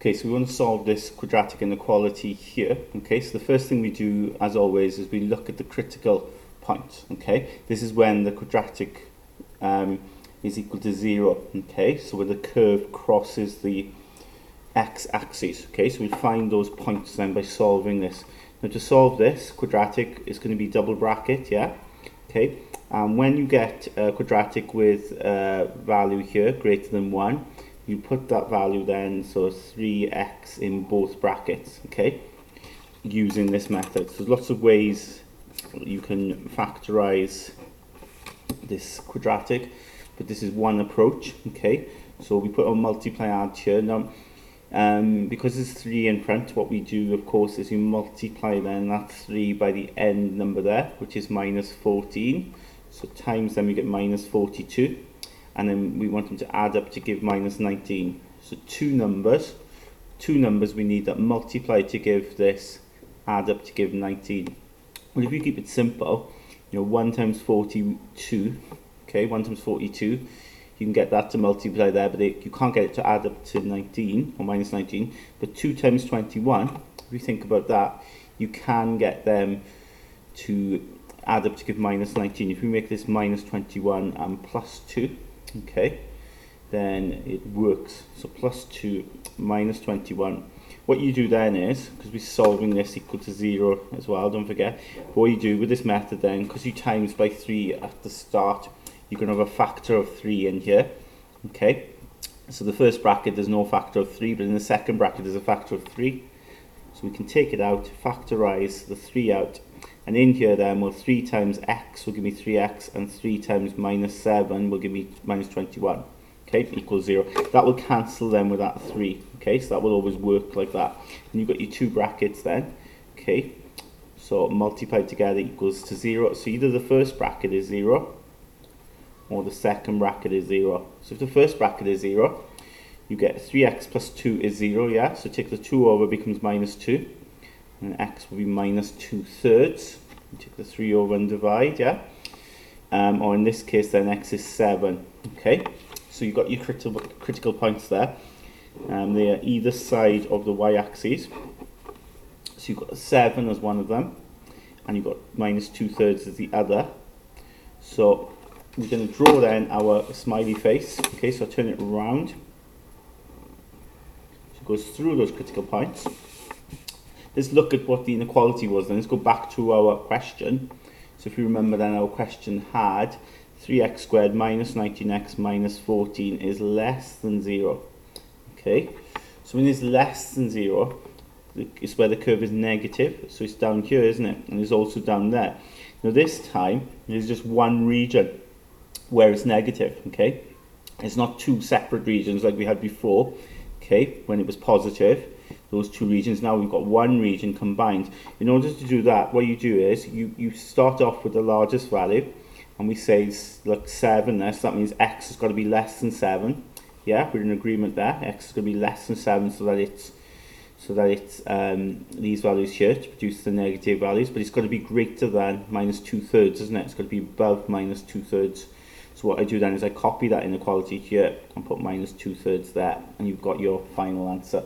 Okay, so we want to solve this quadratic inequality here. Okay, so the first thing we do, as always, is we look at the critical point. Okay, this is when the quadratic is equal to 0. Okay, so where the curve crosses the x-axis. Okay, so we find those points then by solving this. Now to solve this quadratic, it's going to be double bracket, yeah. Okay, and when you get a quadratic with value here greater than 1, you put that value then, so 3x in both brackets, okay, using this method. So there's lots of ways you can factorize this quadratic, but this is one approach, okay. So we put our multiply add here. Now, because there's 3 in front, what we do, of course, is you multiply then that 3 by the end number there, which is minus 14. So times then we get minus 42. And then we want them to add up to give minus 19. So two numbers we need that multiply to give this, add up to give 19. Well, if you keep it simple, 1 times 42, okay, 1 times 42, you can get that to multiply there, but you can't get it to add up to 19, or minus 19. But 2 times 21, if you think about that, you can get them to add up to give minus 19. If we make this minus 21 and plus 2, okay, then it works. So plus 2 minus 21. What you do then is, because we're solving this equal to 0 as well, don't forget, what you do with this method then, because you times by 3 at the start, you're going to have a factor of 3 in here, okay. So the first bracket there's no factor of 3, but in the second bracket there's a factor of 3. So we can take it out, factorize the 3 out, and in here then, well, 3 times x will give me 3x, and 3 times minus 7 will give me minus 21, okay, equals 0. That will cancel then with that 3, okay, so that will always work like that. And you've got your two brackets then, okay, so multiplied together equals to 0. So either the first bracket is 0, or the second bracket is 0. So if the first bracket is 0, you get 3x plus 2 is 0, yeah, so take the 2 over, becomes minus 2. And x will be minus 2/3. You take the 3 over and divide, yeah? Or in this case then x is 7, okay? So you've got your critical points there. They are either side of the y-axis. So you've got 7 as one of them, and you've got minus 2/3 as the other. So we're going to draw then our smiley face, okay? So I'll turn it around. So it goes through those critical points. Let's look at what the inequality was then. Let's go back to our question. So if you remember then, our question had 3x squared minus 19x minus 14 is less than 0. Okay, so when it's less than 0, it's where the curve is negative. So it's down here, isn't it? And it's also down there. Now this time, there's just one region where it's negative, okay? It's not two separate regions like we had before, okay, when it was positive. Those two regions, now we've got one region combined. In order to do that, what you do is you start off with the largest value, and we say, look, 7 there, so that means x has got to be less than 7. Yeah, we're in agreement there. X is going to be less than 7, so that it's these values here to produce the negative values, but it's got to be greater than minus 2/3, isn't it? It's got to be above minus 2/3. So what I do then is I copy that inequality here and put minus 2/3 there, and you've got your final answer.